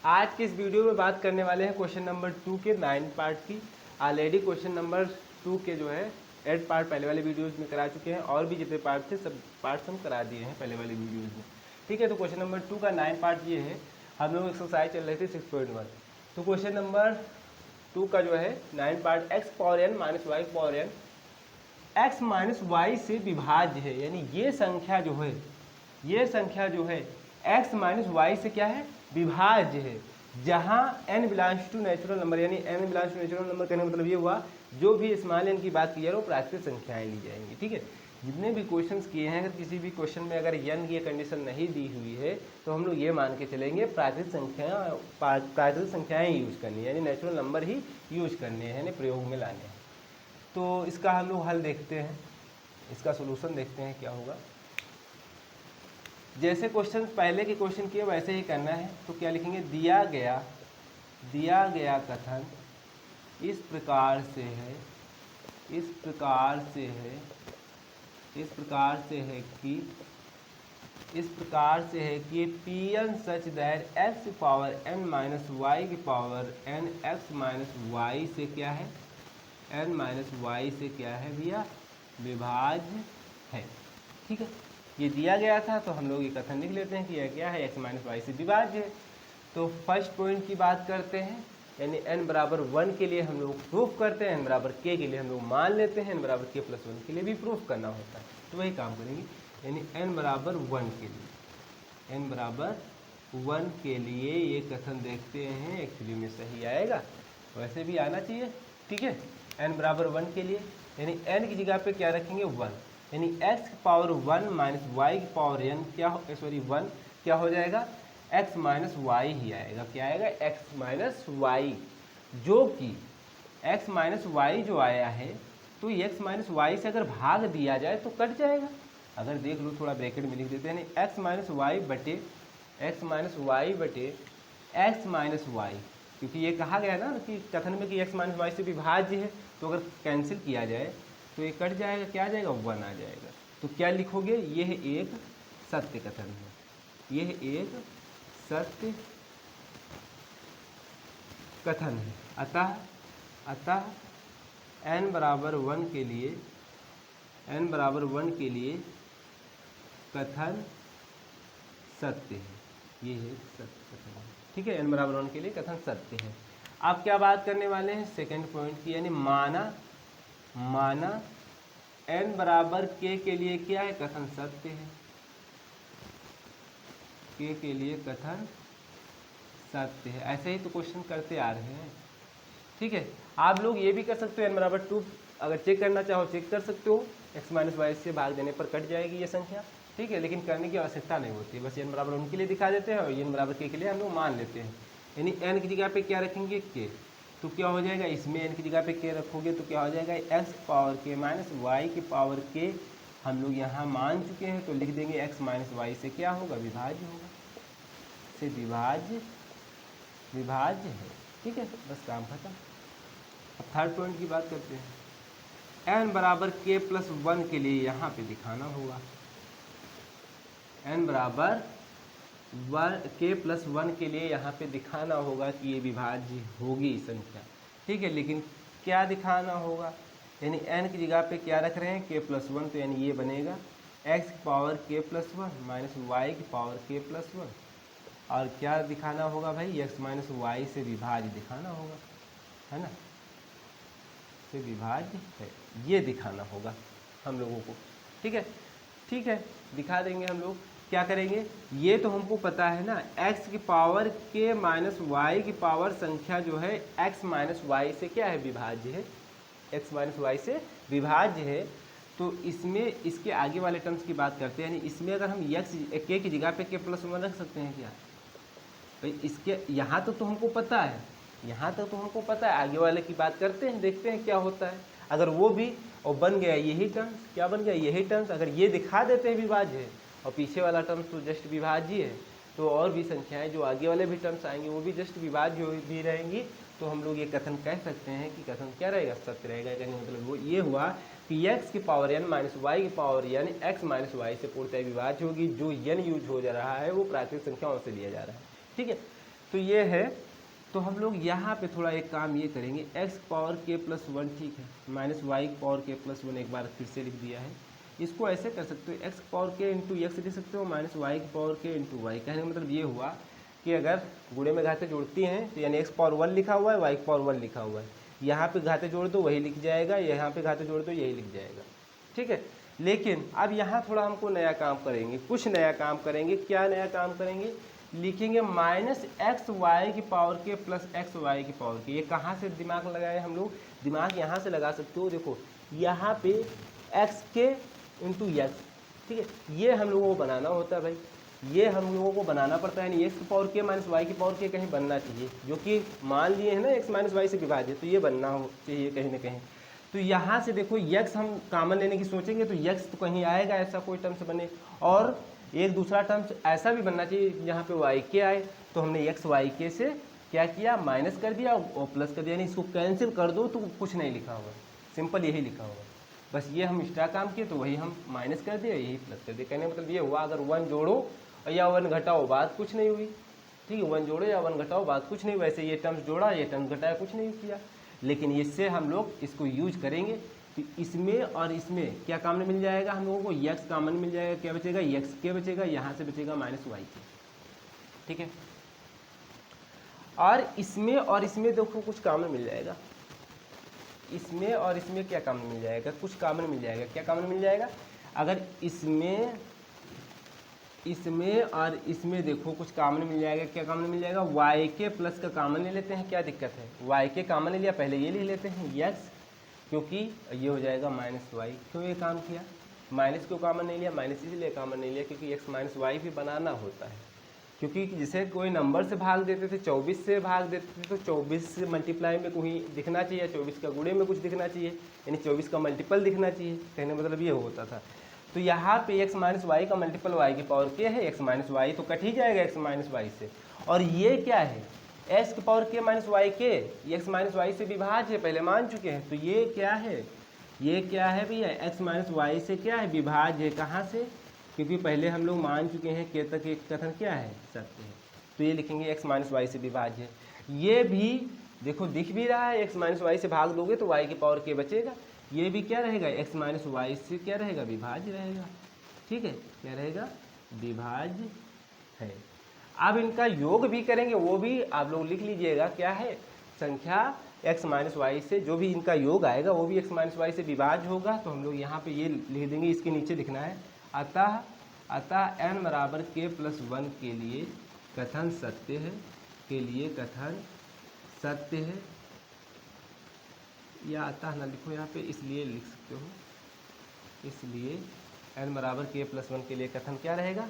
आज के इस वीडियो में बात करने वाले हैं क्वेश्चन नंबर 2 के 9 पार्ट की। ऑलरेडी क्वेश्चन नंबर 2 के जो है 8 पार्ट पहले वाले वीडियोज़ में करा चुके हैं, और भी जितने पार्ट थे सब पार्ट्स हम करा दिए हैं पहले वाले वीडियोज़ में। ठीक है, तो क्वेश्चन नंबर 2 का 9 पार्ट ये है। हम लोग एक्सरसाइज चल रहे थे 6.1। तो क्वेश्चन नंबर 2 का जो है 9 part x power n minus y power n x minus y से विभाज्य है, यानी ये संख्या जो है x माइनस वाई से क्या है, विभाज्य है। जहाँ n belongs to natural number, यानी n belongs to natural number कहने का मतलब ये हुआ जो भी स्मॉल n की बात की है वो प्राकृतिक संख्याएं ली जाएंगी। ठीक है, जितने भी क्वेश्चंस किए हैं, अगर किसी भी क्वेश्चन में अगर n की कंडीशन नहीं दी हुई है तो हम लोग ये मान के चलेंगे प्राकृतिक संख्याएं यूज करनी है, यानी नेचुरल नंबर ही यूज करने हैं, यानी प्रयोग में लाने हैं। तो इसका हम लोग हल देखते हैं, इसका सोल्यूशन देखते हैं क्या होगा। जैसे क्वेश्चन पहले के क्वेश्चन किए वैसे ही करना है। तो क्या लिखेंगे, दिया गया कथन इस प्रकार से है कि Pn such that x power n minus y की power n x minus y से क्या है, n माइनस वाई से क्या है भैया, विभाज्य है। ठीक है, ये दिया गया था तो हम लोग ये कथन लिख लेते हैं कि यह क्या है, x माइनस वाई से विभाज्य है। तो फर्स्ट पॉइंट की बात करते हैं, यानी n बराबर 1 के लिए हम लोग प्रूफ करते हैं, n बराबर k के लिए हम लोग मान लेते हैं, n बराबर k प्लस 1 के लिए भी प्रूफ करना होता है। तो वही काम करेंगे, यानी n बराबर 1 के लिए ये कथन देखते हैं एक्चुअली में सही आएगा, वैसे भी आना चाहिए। ठीक है, n बराबर 1 के लिए यानी n की जगह पे क्या रखेंगे 1, यानी x की पावर 1 माइनस वाई की पावर n वन क्या हो जाएगा, x माइनस वाई ही आएगा। क्या आएगा, x माइनस वाई, जो कि x माइनस वाई जो आया है तो x माइनस वाई से अगर भाग दिया जाए तो कट जाएगा। अगर देख लो, थोड़ा ब्रैकेट में लिख देते हैं, यानी x माइनस वाई बटे x माइनस वाई, क्योंकि ये कहा गया ना कि कथन में कि x माइनस वाई से विभाज्य है, तो अगर कैंसिल किया जाए तो ये कट जाएगा, क्या आ जाएगा, 1 आ जाएगा। तो क्या लिखोगे, यह एक सत्य कथन है, यह एक सत्य कथन है। अतः n बराबर 1 के लिए कथन सत्य है, ये है सत्य कथन है। ठीक है, n बराबर 1 के लिए कथन सत्य है। आप क्या बात करने वाले हैं, सेकंड पॉइंट की, यानी माना n बराबर k के लिए क्या है, कथन सत्य है, k के लिए कथन सत्य है। ऐसे ही तो क्वेश्चन करते आ रहे हैं। ठीक है, आप लोग ये भी कर सकते हो, n बराबर 2 अगर चेक करना चाहो चेक कर सकते हो, x माइनस वाई से भाग देने पर कट जाएगी ये संख्या। ठीक है, लेकिन करने की आवश्यकता नहीं होती है, बस n बराबर 1 के लिए दिखा देते हैं और n बराबर k के लिए हम लोग मान लेते हैं। यानी n की जगह पे क्या रखेंगे, k, तो क्या हो जाएगा, इसमें n की जगह पे k रखोगे तो क्या हो जाएगा, x power k minus y की पावर k हम लोग यहाँ मान चुके हैं, तो लिख देंगे x माइनस वाई से क्या होगा, विभाज्य होगा, से विभाज्य है। ठीक है, बस काम खत्म। अब थर्ड पॉइंट की बात करते हैं, n बराबर k प्लस 1 के लिए यहाँ पे दिखाना होगा, n बराबर k प्लस 1 के लिए यहाँ पे दिखाना होगा कि ये विभाज्य होगी संख्या। ठीक है, लेकिन क्या दिखाना होगा, यानी n की जगह पे क्या रख रहे हैं, k प्लस 1, तो यानी ये बनेगा x की power k plus 1 minus y की पावर k प्लस 1, और क्या दिखाना होगा भाई, x माइनस वाई से विभाज्य दिखाना होगा, है ना, से विभाज्य है, ये दिखाना होगा हम लोगों को। ठीक है, दिखा देंगे हम लोग। क्या करेंगे, ये तो हमको पता है ना, x की पावर k माइनस वाई की पावर संख्या जो है x माइनस वाई से क्या है, विभाज्य है, x माइनस वाई से विभाज्य है। तो इसमें इसके आगे वाले टर्म्स की बात करते हैं, यानी इसमें अगर हम k की जगह पे k प्लस 1 रख सकते हैं क्या, तो इसके यहाँ तो हमको पता है, यहाँ तक तो हमको पता है, आगे वाले की बात करते हैं, देखते हैं क्या होता है। अगर वो भी और बन गया यही टर्म्स, क्या बन गया, यही टर्म्स, अगर ये दिखा देते हैं विभाज्य है और पीछे वाला टर्म्स तो जस्ट विभाज्य है, तो और भी संख्याएं जो आगे वाले भी टर्म्स आएंगे वो भी जस्ट विभाज्य भी रहेंगी। तो हम लोग ये कथन कह सकते हैं कि कथन क्या रहेगा, सत्य रहेगा। कहने मतलब वो ये हुआ कि x की पावर n माइनस वाई की power n x minus y से पूर्णतः विभाज्य होगी। जो n यूज हो जा रहा है वो प्राकृतिक संख्याओं से लिया जा रहा है। ठीक है, तो ये है। तो हम लोग यहाँ पे थोड़ा एक काम ये करेंगे, x पावर k प्लस 1 ठीक है, minus y power k plus 1 एक बार फिर से लिख दिया है। इसको ऐसे कर सकते हो, x power k into x लिख सकते हो, minus y power k into y. कहने का मतलब ये हुआ कि अगर गुणे में घाते जोड़ती हैं तो यानी x पावर 1 लिखा हुआ है, y पावर 1 लिखा हुआ है, यहाँ पे घाते जोड़ दो वही लिख जाएगा, यहाँ पे घाते जोड़ दो यही लिख जाएगा, ठीक है। लेकिन अब यहाँ थोड़ा हमको नया काम करेंगे, कुछ नया काम करेंगे। क्या नया काम करेंगे? लिखेंगे माइनस एक्स वाई की पावर के प्लस एक्स वाई की पावर के। ये कहाँ से दिमाग लगाए हम लोग? दिमाग यहाँ से लगा सकते हो, देखो यहाँ पे एक्स के इंटू एक्स, ठीक है, ये हम लोगों को बनाना होता है भाई, ये हम लोगों को बनाना पड़ता है। यानी एक्स की पावर के माइनस वाई की पावर के कहीं बनना चाहिए, जो कि मान लिए है ना एक्स माइनस वाई से विभाजित, तो ये बनना हो चाहिए कहीं ना कहीं। तो यहाँ से देखो यक्स हम कॉमन लेने की सोचेंगे तो यक्स तो कहीं आएगा, ऐसा कोई टर्म्स बने, और एक दूसरा टर्म्स ऐसा भी बनना चाहिए जहाँ पे वाई के आए। तो हमने एक्स वाई के से क्या किया, माइनस कर दिया और प्लस कर दिया, यानी इसको कैंसिल कर दो तो कुछ नहीं लिखा होगा, सिंपल यही लिखा होगा। बस ये हम एक्स्ट्रा काम किए तो वही हम माइनस कर दिए, यही प्लस कर दिए। कहने का मतलब ये हुआ, अगर 1 जोड़ो या 1 घटाओ बात कुछ नहीं हुई, ठीक है, 1 जोड़ो या 1 घटाओ बात कुछ नहीं। वैसे ये टर्म्स जोड़ा, ये टर्म्स घटाया, कुछ नहीं किया। लेकिन इससे हम लोग इसको यूज करेंगे तो इसमें और इसमें क्या कॉमन मिल जाएगा हम लोगों को, यक्स कॉमन मिल जाएगा। क्या बचेगा? यक्स के बचेगा, यहाँ से बचेगा माइनस वाई के, ठीक है। और इसमें देखो कुछ कॉमन मिल जाएगा, इसमें और इसमें क्या कॉमन मिल जाएगा, कुछ कॉमन मिल जाएगा। क्या कॉमन मिल जाएगा? अगर इसमें और इसमें देखो कुछ कॉमन मिल जाएगा। क्या कॉमन मिल जाएगा? वाई के प्लस का कॉमन ले लेते हैं, क्या दिक्कत है? वाई के कॉमन ले लिया, पहले ये ले लेते हैं यक्स, क्योंकि ये हो जाएगा माइनस वाई। क्यों ये काम किया? माइनस क्यों कॉमन नहीं लिया? माइनस इसलिए कॉमन नहीं लिया क्योंकि एक्स माइनस वाई भी बनाना होता है। क्योंकि जिसे कोई नंबर से भाग देते थे, 24 से भाग देते थे, तो 24 से मल्टीप्लाई में कोई दिखना चाहिए, 24 का गुणे में कुछ दिखना चाहिए, यानी 24 का मल्टीपल दिखना चाहिए। कहने मतलब ये होता था। तो यहाँ पे एक्स माइनस वाई का मल्टीपल वाई की पावर के है, एक्स माइनस वाई तो कट ही जाएगा एक्स माइनस वाई से। और ये क्या है? एक्स की पावर के माइनस वाई के, एक्स माइनस वाई से विभाज्य है, पहले मान चुके हैं। तो ये क्या है? ये क्या है भैया? एक्स माइनस वाई से क्या है? विभाज्य है। कहाँ से? क्योंकि पहले हम लोग मान चुके हैं के तक एक कथन क्या है? सत्य है। तो ये लिखेंगे एक्स माइनस वाई से विभाज्य है। ये भी देखो दिख भी रहा है, एक्स माइनस वाई से भाग दोगे तो वाई की पावर के बचेगा। ये भी क्या रहेगा? एक्स माइनस वाई से क्या रहेगा? विभाज्य रहेगा, ठीक है। क्या रहेगा? विभाज्य है। अब इनका योग भी करेंगे, वो भी आप लोग लिख लीजिएगा। क्या है? संख्या एक्स माइनस वाई से जो भी इनका योग आएगा वो भी एक्स माइनस वाई से विभाज्य होगा। तो हम लोग यहाँ पे ये लिख देंगे, इसके नीचे लिखना है अतः n बराबर k प्लस 1 के लिए कथन सत्य है, के लिए कथन सत्य है। या अतः ना लिखो यहाँ पे, इसलिए लिख सकते हो, इसलिए n बराबर k प्लस 1 के लिए कथन क्या रहेगा?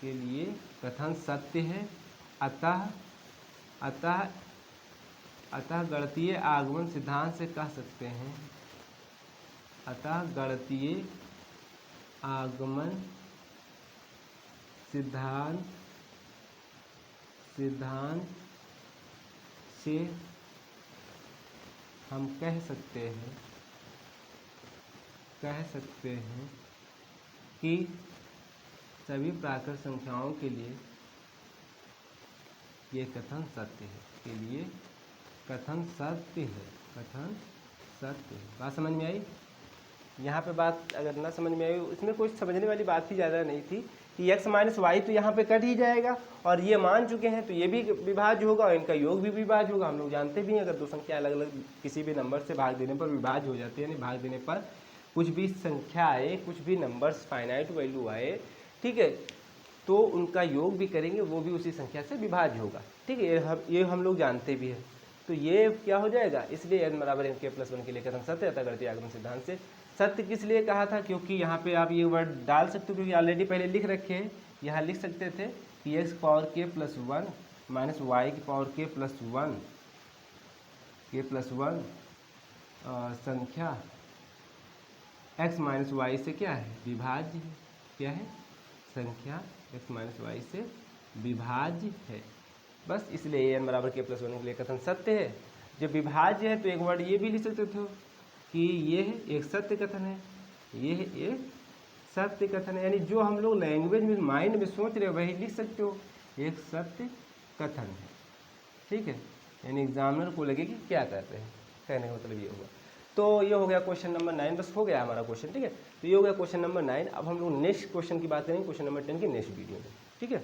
के लिए कथन सत्य है। अतः गणितीय आगमन सिद्धांत से कह सकते हैं, अतः गणितीय आगमन सिद्धांत से हम कह सकते हैं कि सभी प्राकृत संख्याओं के लिए ये कथन सत्य है, के लिए कथन सत्य है, कथन सत्य है। बात समझ में आई? यहाँ पे बात अगर ना समझ में आई, इसमें कोई समझने वाली बात ही ज़्यादा नहीं थी कि एक्स माइनस वाई तो यहाँ पे कट ही जाएगा, और ये मान चुके हैं तो ये भी विभाज्य होगा और इनका योग भी विभाज्य होगा। हम लोग जानते भी हैं अगर दो संख्या अलग अलग किसी भी नंबर से भाग देने पर विभाज्य हो जाती है, यानी भाग देने पर कुछ भी संख्या आए, कुछ भी नंबर्स फाइनाइट वैल्यू आए, ठीक है, तो उनका योग भी करेंगे, वो भी उसी संख्या से विभाज्य होगा, ठीक है। ये हम लोग जानते भी हैं। तो ये क्या हो जाएगा? इसलिए n बराबर n के प्लस 1 के लिए कथन सत्य अतः गणितीय आगमन सिद्धांत से। सत्य किस लिए कहा था? क्योंकि यहाँ पे आप ये वर्ड डाल सकते हो, क्योंकि ऑलरेडी पहले लिख रखे हैं। यहाँ लिख सकते थे कि एक्स पावर के प्लस 1 माइनस वाई की पावर के प्लस 1 संख्या एक्स माइनस वाई से क्या है? विभाज्य है। क्या है? संख्या एक्स माइनस वाई से विभाज्य है। बस इसलिए n बराबर के प्लस 1 के लिए कथन सत्य है। जब विभाज्य है तो एक वर्ड ये भी लिख सकते थे कि ये एक सत्य कथन है, ये एक सत्य कथन है। यानी जो हम लोग लैंग्वेज में माइंड में सोच रहे हो वही लिख सकते हो, एक सत्य कथन है, ठीक है, यानी एग्जामिनर को लगे कि क्या कर रहे हैं, कहने का मतलब ये होगा। तो ये हो गया क्वेश्चन नंबर 9, बस हो गया हमारा क्वेश्चन, ठीक है। तो ये हो गया क्वेश्चन नंबर 9। अब हम लोग नेक्स्ट क्वेश्चन की बात करेंगे, क्वेश्चन नंबर 10 की नेक्स्ट वीडियो में, ठीक है।